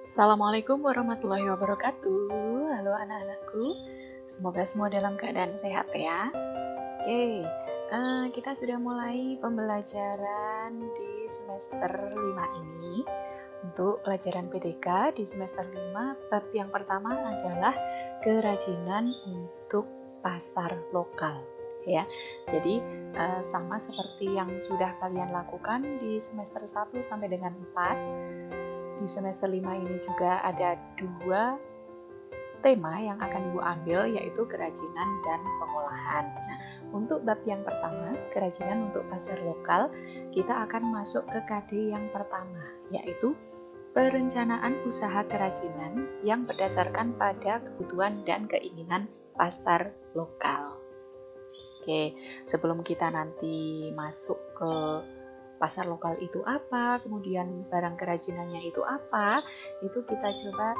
Assalamualaikum warahmatullahi wabarakatuh. Halo anak-anakku, semoga semua dalam keadaan sehat ya. Oke, kita sudah mulai pembelajaran di semester 5 ini. Untuk pelajaran PDK di semester 5, bab yang pertama adalah kerajinan untuk pasar lokal. Ya, jadi sama seperti yang sudah kalian lakukan di semester 1 sampai dengan 4. Di semester 5 ini juga ada 2 tema yang akan Ibu ambil, yaitu kerajinan dan pengolahan. Nah, untuk bab yang pertama, kerajinan untuk pasar lokal, kita akan masuk ke KD yang pertama, yaitu perencanaan usaha kerajinan yang berdasarkan pada kebutuhan dan keinginan pasar lokal. Oke, sebelum kita nanti masuk ke pasar lokal itu apa, kemudian barang kerajinannya itu apa, itu kita coba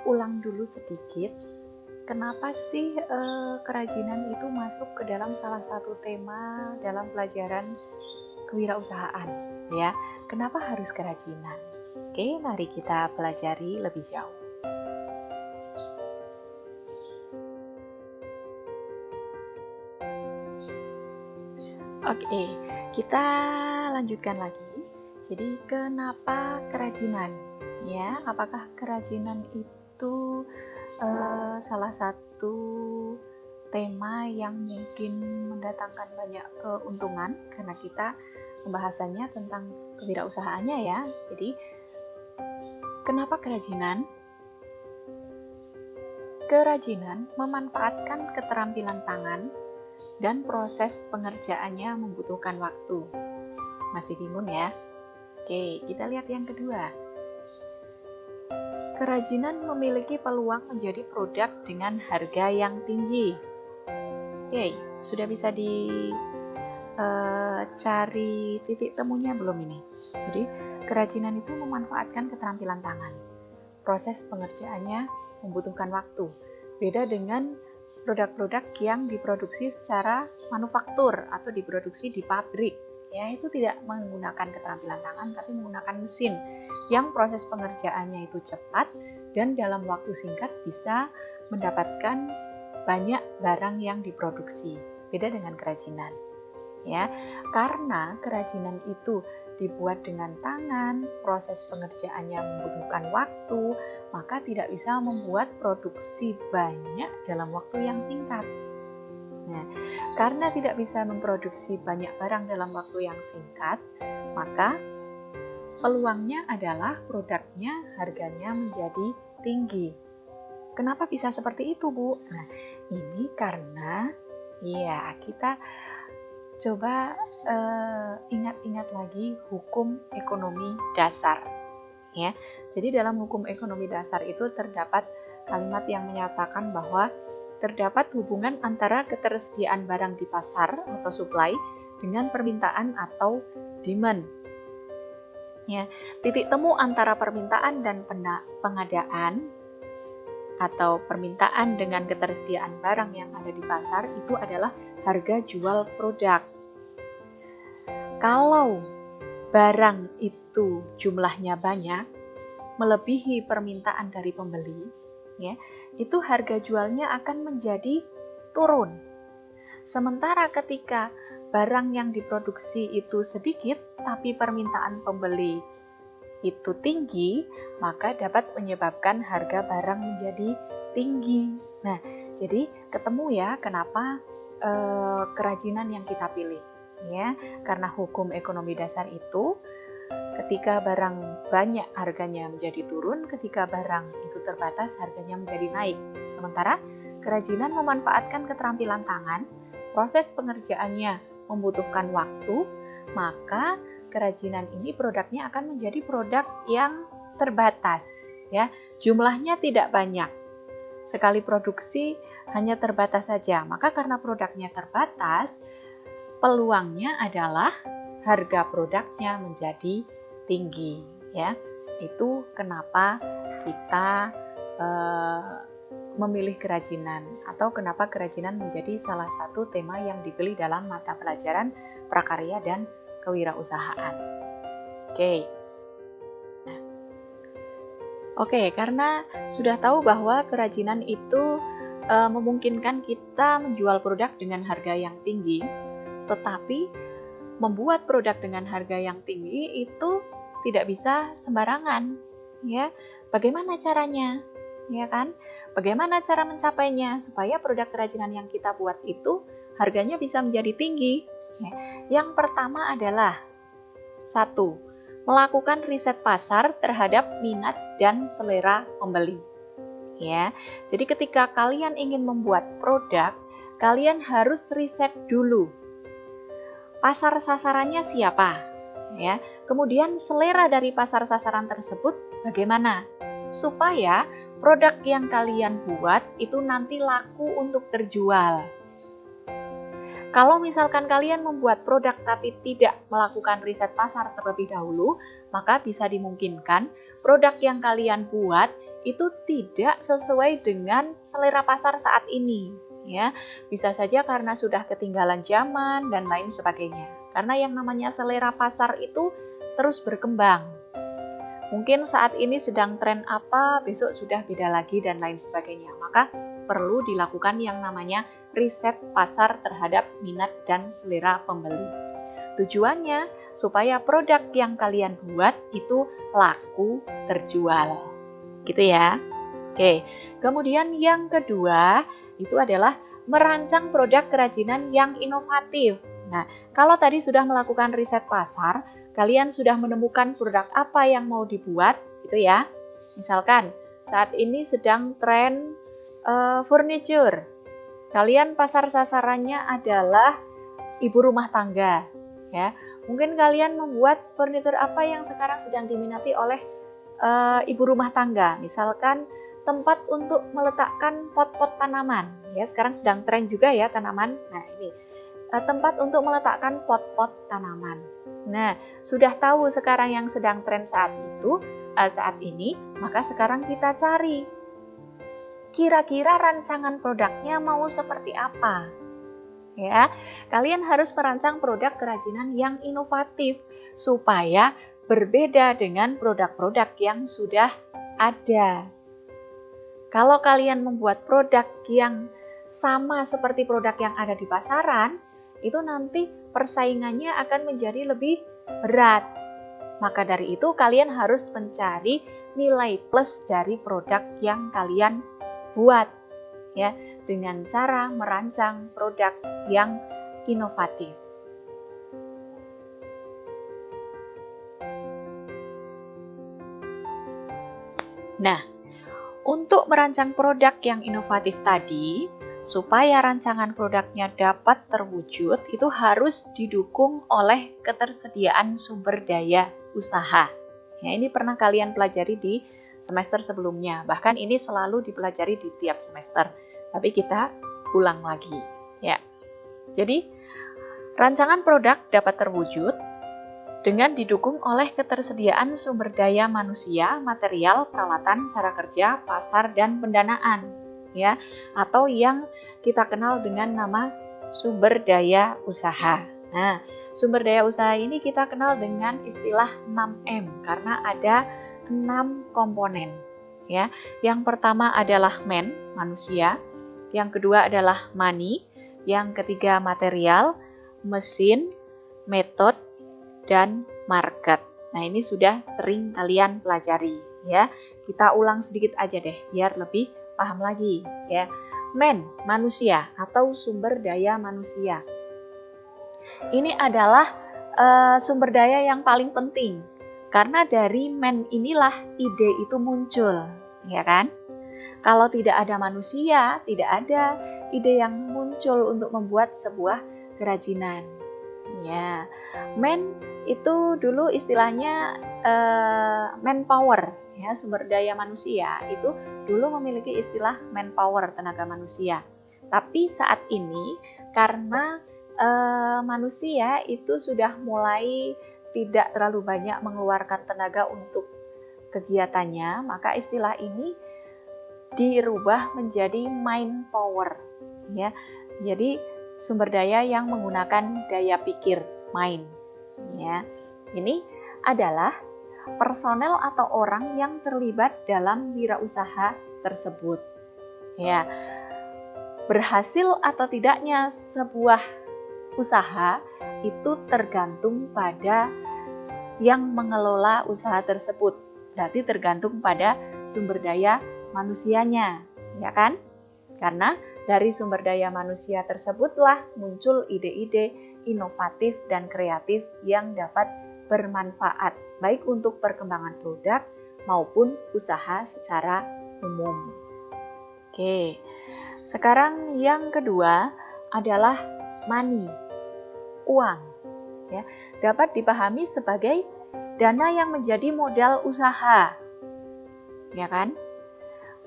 ulang dulu sedikit. Kenapa sih kerajinan itu masuk ke dalam salah satu tema dalam pelajaran kewirausahaan, ya? Kenapa harus kerajinan? Oke, mari kita pelajari lebih jauh. Oke, kita lanjutkan lagi. Jadi, kenapa kerajinan? Ya, apakah kerajinan itu salah satu tema yang mungkin mendatangkan banyak keuntungan, karena kita pembahasannya tentang kewirausahaannya ya. Jadi, kenapa kerajinan? Kerajinan memanfaatkan keterampilan tangan dan proses pengerjaannya membutuhkan waktu. Masih bingung ya? Oke, kita lihat yang kedua. Kerajinan memiliki peluang menjadi produk dengan harga yang tinggi. Oke, sudah bisa dicari titik temunya belum ini? Jadi, kerajinan itu memanfaatkan keterampilan tangan. Proses pengerjaannya membutuhkan waktu. Beda dengan produk-produk yang diproduksi secara manufaktur atau diproduksi di pabrik. Ya, itu tidak menggunakan keterampilan tangan, tapi menggunakan mesin yang proses pengerjaannya itu cepat dan dalam waktu singkat bisa mendapatkan banyak barang yang diproduksi. Beda dengan kerajinan. Ya, karena kerajinan itu dibuat dengan tangan, proses pengerjaannya membutuhkan waktu, maka tidak bisa membuat produksi banyak dalam waktu yang singkat. Nah, karena tidak bisa memproduksi banyak barang dalam waktu yang singkat, maka peluangnya adalah produknya harganya menjadi tinggi. Kenapa bisa seperti itu, Bu? Nah, ini karena ya kita coba ingat-ingat lagi hukum ekonomi dasar. Ya, jadi dalam hukum ekonomi dasar itu terdapat kalimat yang menyatakan bahwa terdapat hubungan antara ketersediaan barang di pasar atau supply dengan permintaan atau demand. Ya, titik temu antara permintaan dan pengadaan atau permintaan dengan ketersediaan barang yang ada di pasar itu adalah harga jual produk. Kalau barang itu jumlahnya banyak, melebihi permintaan dari pembeli, ya, itu harga jualnya akan menjadi turun. Sementara ketika barang yang diproduksi itu sedikit, tapi permintaan pembeli itu tinggi, maka dapat menyebabkan harga barang menjadi tinggi. Nah, jadi ketemu ya kenapa kerajinan yang kita pilih, ya, karena hukum ekonomi dasar itu ketika barang banyak harganya menjadi turun, ketika barang itu terbatas harganya menjadi naik. Sementara kerajinan memanfaatkan keterampilan tangan, proses pengerjaannya membutuhkan waktu, maka kerajinan ini produknya akan menjadi produk yang terbatas, ya. Jumlahnya tidak banyak. Sekali produksi hanya terbatas saja. Maka karena produknya terbatas, peluangnya adalah harga produknya menjadi tinggi, ya. Itu kenapa kita memilih kerajinan atau kenapa kerajinan menjadi salah satu tema yang dipilih dalam mata pelajaran prakarya dan kewirausahaan. Oke. Oke, karena sudah tahu bahwa kerajinan itu memungkinkan kita menjual produk dengan harga yang tinggi, tetapi membuat produk dengan harga yang tinggi itu tidak bisa sembarangan, ya. Bagaimana caranya? Ya kan? Bagaimana cara mencapainya supaya produk kerajinan yang kita buat itu harganya bisa menjadi tinggi? Ya. Yang pertama adalah 1. Melakukan riset pasar terhadap minat dan selera pembeli. Ya. Jadi ketika kalian ingin membuat produk, kalian harus riset dulu. Pasar sasarannya siapa? Ya. Kemudian selera dari pasar sasaran tersebut bagaimana? Supaya produk yang kalian buat itu nanti laku untuk terjual. Kalau misalkan kalian membuat produk tapi tidak melakukan riset pasar terlebih dahulu, maka bisa dimungkinkan produk yang kalian buat itu tidak sesuai dengan selera pasar saat ini. Ya, bisa saja karena sudah ketinggalan zaman dan lain sebagainya. Karena yang namanya selera pasar itu terus berkembang. Mungkin saat ini sedang tren apa, besok sudah beda lagi dan lain sebagainya. Maka perlu dilakukan yang namanya riset pasar terhadap minat dan selera pembeli. Tujuannya supaya produk yang kalian buat itu laku terjual. Gitu ya. Oke. Kemudian yang kedua itu adalah merancang produk kerajinan yang inovatif. Nah, kalau tadi sudah melakukan riset pasar, kalian sudah menemukan produk apa yang mau dibuat, gitu ya. Misalkan saat ini sedang tren furniture. Kalian pasar sasarannya adalah ibu rumah tangga, ya. Mungkin kalian membuat furniture apa yang sekarang sedang diminati oleh ibu rumah tangga. Misalkan tempat untuk meletakkan pot-pot tanaman, ya. Sekarang sedang tren juga ya tanaman. Nah, ini tempat untuk meletakkan pot-pot tanaman. Nah, sudah tahu sekarang yang sedang tren saat ini, maka sekarang kita cari kira-kira rancangan produknya mau seperti apa. Ya, kalian harus merancang produk kerajinan yang inovatif supaya berbeda dengan produk-produk yang sudah ada. Kalau kalian membuat produk yang sama seperti produk yang ada di pasaran, itu nanti persaingannya akan menjadi lebih berat. Maka dari itu kalian harus mencari nilai plus dari produk yang kalian buat, ya, dengan cara merancang produk yang inovatif. Nah, untuk merancang produk yang inovatif tadi, supaya rancangan produknya dapat terwujud, itu harus didukung oleh ketersediaan sumber daya usaha. Ya, ini pernah kalian pelajari di semester sebelumnya. Bahkan ini selalu dipelajari di tiap semester. Tapi kita ulang lagi, ya. Jadi, rancangan produk dapat terwujud dengan didukung oleh ketersediaan sumber daya manusia, material, peralatan, cara kerja, pasar, dan pendanaan, ya, atau yang kita kenal dengan nama sumber daya usaha. Nah, sumber daya usaha ini kita kenal dengan istilah 6M karena ada 6 komponen, ya. Yang pertama adalah manusia, yang kedua adalah money, yang ketiga material, mesin, metode, dan market. Nah, ini sudah sering kalian pelajari, ya. Kita ulang sedikit aja deh biar lebih paham lagi, ya. Manusia atau sumber daya manusia. Ini adalah sumber daya yang paling penting. Karena dari inilah ide itu muncul, ya kan? Kalau tidak ada manusia, tidak ada ide yang muncul untuk membuat sebuah kerajinan. Ya, itu dulu istilahnya manpower, ya, sumber daya manusia itu dulu memiliki istilah manpower, tenaga manusia. Tapi saat ini karena manusia itu sudah mulai tidak terlalu banyak mengeluarkan tenaga untuk kegiatannya, maka istilah ini dirubah menjadi mind power, ya. Jadi sumber daya yang menggunakan daya pikir, mind, ya. Ini adalah personel atau orang yang terlibat dalam wirausaha tersebut. Ya, berhasil atau tidaknya sebuah usaha itu tergantung pada yang mengelola usaha tersebut. Berarti tergantung pada sumber daya manusianya, ya kan? Karena dari sumber daya manusia tersebutlah muncul ide-ide inovatif dan kreatif yang dapat bermanfaat, baik untuk perkembangan produk maupun usaha secara umum. Oke, sekarang yang kedua adalah money, uang. Ya, dapat dipahami sebagai dana yang menjadi modal usaha. Ya kan?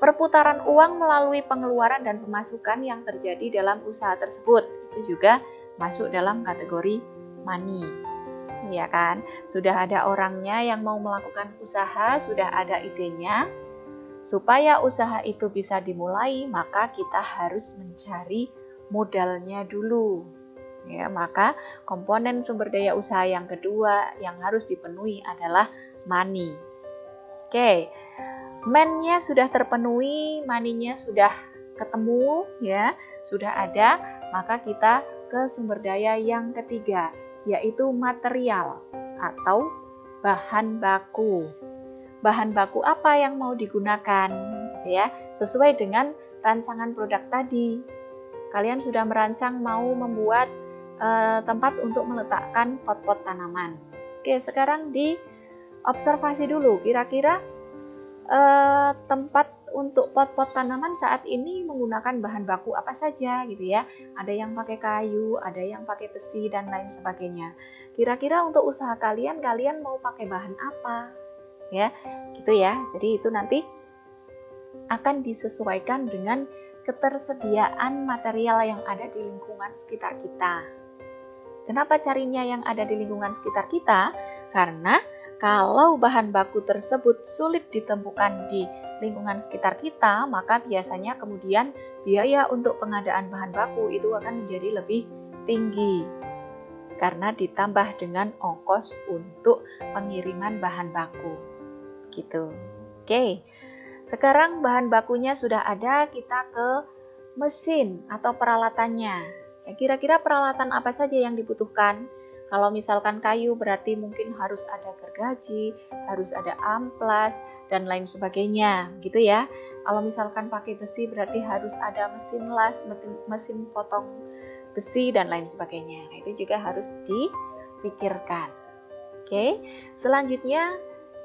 Perputaran uang melalui pengeluaran dan pemasukan yang terjadi dalam usaha tersebut itu juga masuk dalam kategori money. Ya kan? Sudah ada orangnya yang mau melakukan usaha, sudah ada idenya. Supaya usaha itu bisa dimulai, maka kita harus mencari modalnya dulu. Ya, maka komponen sumber daya usaha yang kedua yang harus dipenuhi adalah money. Oke. Man-nya sudah terpenuhi, money-nya sudah ketemu, ya, sudah ada, maka kita ke sumber daya yang ketiga, yaitu material atau bahan baku. Bahan baku apa yang mau digunakan, ya, sesuai dengan rancangan produk tadi. Kalian sudah merancang mau membuat tempat untuk meletakkan pot-pot tanaman. Oke, sekarang diobservasi dulu, kira-kira tempat untuk pot-pot tanaman saat ini menggunakan bahan baku apa saja gitu ya. Ada yang pakai kayu, ada yang pakai besi dan lain sebagainya. Kira-kira untuk usaha kalian mau pakai bahan apa? Ya, gitu ya. Jadi itu nanti akan disesuaikan dengan ketersediaan material yang ada di lingkungan sekitar kita. Kenapa carinya yang ada di lingkungan sekitar kita? Karena kalau bahan baku tersebut sulit ditemukan di lingkungan sekitar kita, maka biasanya kemudian biaya untuk pengadaan bahan baku itu akan menjadi lebih tinggi. Karena ditambah dengan ongkos untuk pengiriman bahan baku. Gitu. Oke. Sekarang bahan bakunya sudah ada, kita ke mesin atau peralatannya. Ya, kira-kira peralatan apa saja yang dibutuhkan? Kalau misalkan kayu berarti mungkin harus ada gergaji, harus ada amplas, dan lain sebagainya, gitu ya. Kalau misalkan pakai besi berarti harus ada mesin las, mesin potong besi, dan lain sebagainya. Nah, itu juga harus dipikirkan. Oke, selanjutnya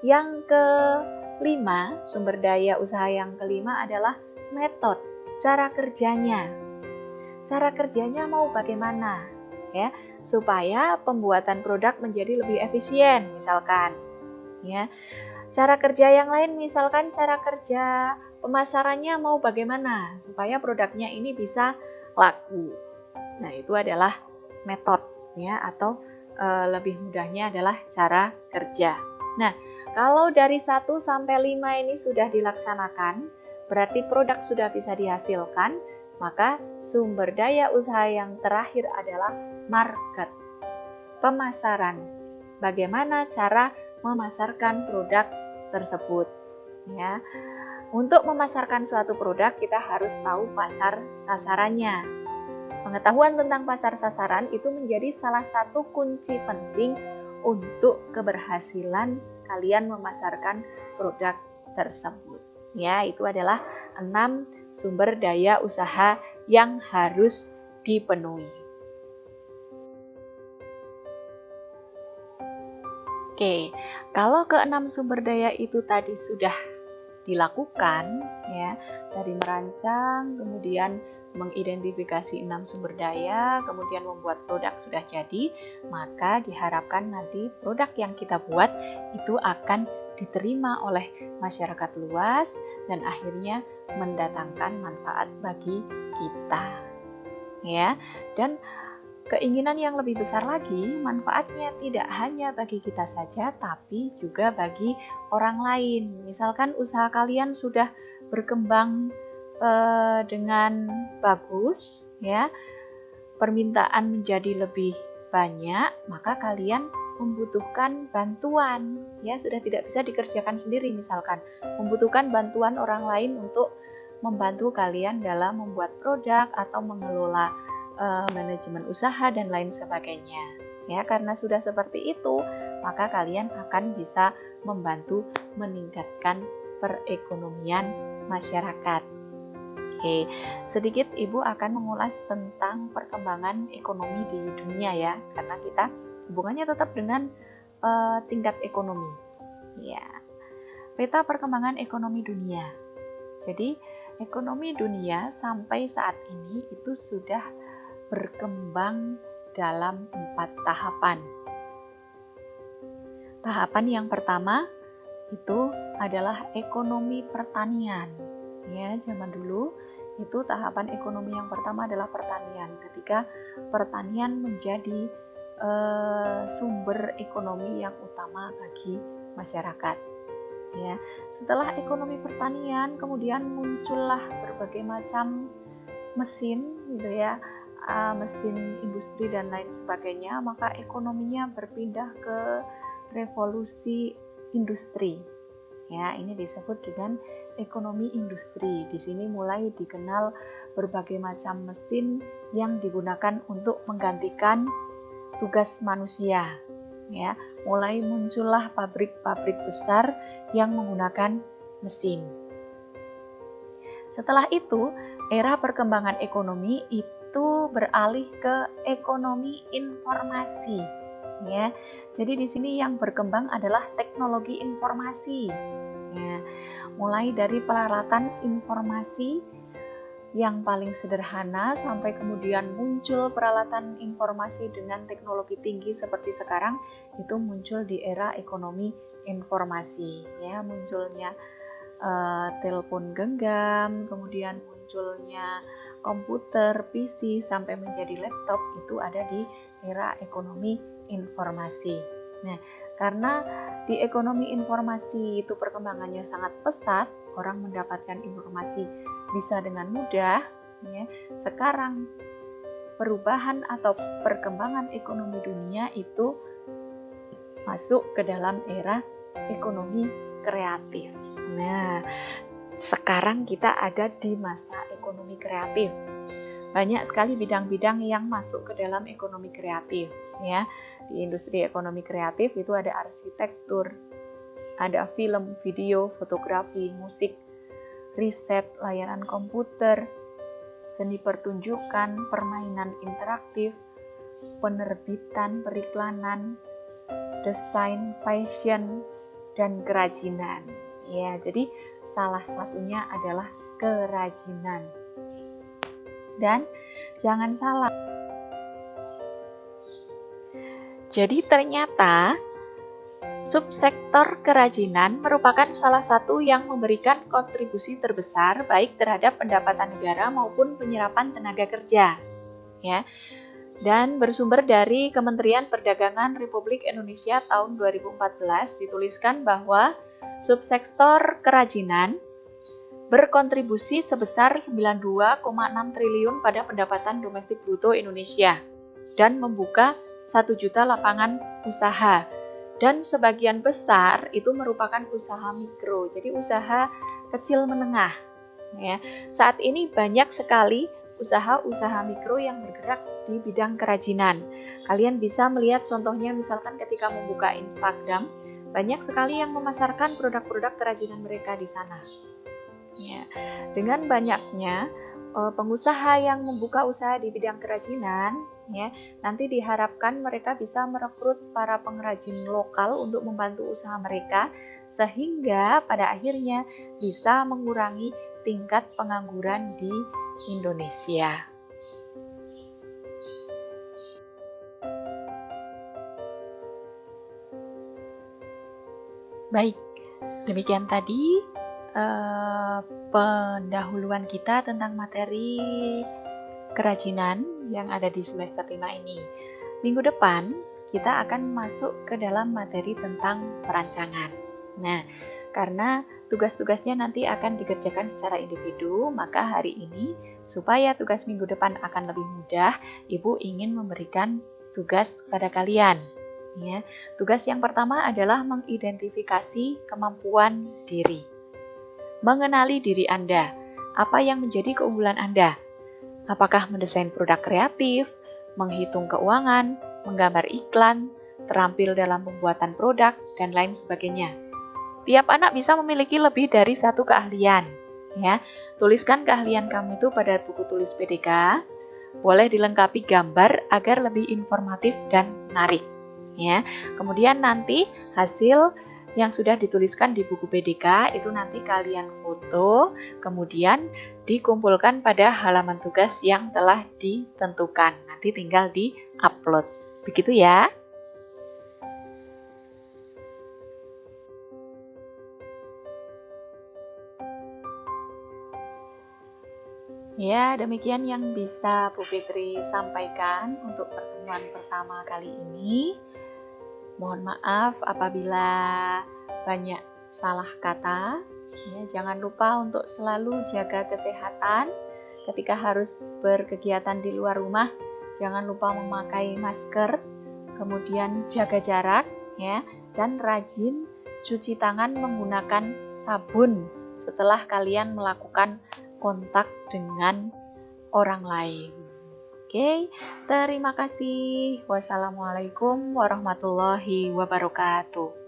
yang kelima, sumber daya usaha yang kelima adalah metode, cara kerjanya. Cara kerjanya mau bagaimana? Ya, supaya pembuatan produk menjadi lebih efisien misalkan, ya. Cara kerja yang lain misalkan cara kerja pemasarannya mau bagaimana supaya produknya ini bisa laku. Nah, itu adalah metode, ya, atau lebih mudahnya adalah cara kerja. Nah, kalau dari 1 sampai 5 ini sudah dilaksanakan, berarti produk sudah bisa dihasilkan, maka sumber daya usaha yang terakhir adalah market, pemasaran. Bagaimana cara memasarkan produk tersebut? Ya, untuk memasarkan suatu produk kita harus tahu pasar sasarannya. Pengetahuan tentang pasar sasaran itu menjadi salah satu kunci penting untuk keberhasilan kalian memasarkan produk tersebut. Ya, itu adalah 6 sumber daya usaha yang harus dipenuhi. Oke, kalau ke-6 sumber daya itu tadi sudah dilakukan, ya, dari merancang, kemudian mengidentifikasi 6 sumber daya, kemudian membuat produk sudah jadi, maka diharapkan nanti produk yang kita buat itu akan diterima oleh masyarakat luas dan akhirnya mendatangkan manfaat bagi kita. Ya, dan keinginan yang lebih besar lagi, manfaatnya tidak hanya bagi kita saja, tapi juga bagi orang lain. Misalkan usaha kalian sudah berkembang dengan bagus, ya, permintaan menjadi lebih banyak, maka kalian membutuhkan bantuan, ya sudah tidak bisa dikerjakan sendiri, misalkan membutuhkan bantuan orang lain untuk membantu kalian dalam membuat produk atau mengelola manajemen usaha dan lain sebagainya. Ya, karena sudah seperti itu, maka kalian akan bisa membantu meningkatkan perekonomian masyarakat. Oke, sedikit Ibu akan mengulas tentang perkembangan ekonomi di dunia ya, karena kita hubungannya tetap dengan tingkat ekonomi. Ya, peta perkembangan ekonomi dunia. Jadi, ekonomi dunia sampai saat ini itu sudah berkembang dalam 4 tahapan. Tahapan yang pertama itu adalah ekonomi pertanian. Ya, zaman dulu itu tahapan ekonomi yang pertama adalah pertanian. Ketika pertanian menjadi sumber ekonomi yang utama bagi masyarakat. Ya, setelah ekonomi pertanian, kemudian muncullah berbagai macam mesin, gitu ya, mesin industri dan lain sebagainya. Maka ekonominya berpindah ke revolusi industri. Ya, ini disebut dengan ekonomi industri. Di sini mulai dikenal berbagai macam mesin yang digunakan untuk menggantikan tugas manusia. Ya, mulai muncullah pabrik-pabrik besar yang menggunakan mesin. Setelah itu, era perkembangan ekonomi itu beralih ke ekonomi informasi. Ya, jadi di sini yang berkembang adalah teknologi informasi. Ya, mulai dari peralatan informasi yang paling sederhana sampai kemudian muncul peralatan informasi dengan teknologi tinggi seperti sekarang, itu muncul di era ekonomi informasi. Ya, munculnya telepon genggam, kemudian munculnya komputer, PC sampai menjadi laptop, itu ada di era ekonomi informasi. Nah, karena di ekonomi informasi itu perkembangannya sangat pesat, orang mendapatkan informasi bisa dengan mudah, ya. Sekarang perubahan atau perkembangan ekonomi dunia itu masuk ke dalam era ekonomi kreatif. Nah, sekarang kita ada di masa ekonomi kreatif. Banyak sekali bidang-bidang yang masuk ke dalam ekonomi kreatif, ya. Di industri ekonomi kreatif itu ada arsitektur, ada film, video, fotografi, musik, riset, layanan komputer, seni pertunjukan, permainan interaktif, penerbitan, periklanan, desain, fashion, dan kerajinan. Ya, jadi salah satunya adalah kerajinan. Dan jangan salah. Jadi ternyata subsektor kerajinan merupakan salah satu yang memberikan kontribusi terbesar baik terhadap pendapatan negara maupun penyerapan tenaga kerja. Ya. Dan bersumber dari Kementerian Perdagangan Republik Indonesia tahun 2014 dituliskan bahwa subsektor kerajinan berkontribusi sebesar 92,6 triliun pada pendapatan domestik bruto Indonesia dan membuka 1 juta lapangan usaha. Dan sebagian besar itu merupakan usaha mikro, jadi usaha kecil menengah. Ya. Saat ini banyak sekali usaha-usaha mikro yang bergerak di bidang kerajinan. Kalian bisa melihat contohnya misalkan ketika membuka Instagram, banyak sekali yang memasarkan produk-produk kerajinan mereka di sana. Ya. Dengan banyaknya pengusaha yang membuka usaha di bidang kerajinan, ya, nanti diharapkan mereka bisa merekrut para pengrajin lokal untuk membantu usaha mereka, sehingga pada akhirnya bisa mengurangi tingkat pengangguran di Indonesia. Baik, demikian tadi pendahuluan kita tentang materi kerajinan yang ada di semester 5 ini. Minggu depan kita akan masuk ke dalam materi tentang perancangan. Nah, karena tugas-tugasnya nanti akan dikerjakan secara individu, maka hari ini supaya tugas minggu depan akan lebih mudah, Ibu ingin memberikan tugas kepada kalian. Ya, tugas yang pertama adalah mengidentifikasi kemampuan diri. Mengenali diri Anda. Apa yang menjadi keunggulan Anda? Apakah mendesain produk kreatif, menghitung keuangan, menggambar iklan, terampil dalam pembuatan produk, dan lain sebagainya. Tiap anak bisa memiliki lebih dari satu keahlian. Ya, tuliskan keahlian kamu itu pada buku tulis PDK. Boleh dilengkapi gambar agar lebih informatif dan menarik. Ya, kemudian nanti hasil yang sudah dituliskan di buku PDK itu nanti kalian foto, kemudian dikumpulkan pada halaman tugas yang telah ditentukan. Nanti tinggal di-upload. Begitu ya. Ya, demikian yang bisa Bu Fitri sampaikan untuk pertemuan pertama kali ini. Mohon maaf apabila banyak salah kata. Ya, jangan lupa untuk selalu jaga kesehatan. Ketika harus berkegiatan di luar rumah, jangan lupa memakai masker, kemudian jaga jarak, ya, dan rajin cuci tangan menggunakan sabun setelah kalian melakukan kontak dengan orang lain. Oke, terima kasih. Wassalamualaikum warahmatullahi wabarakatuh.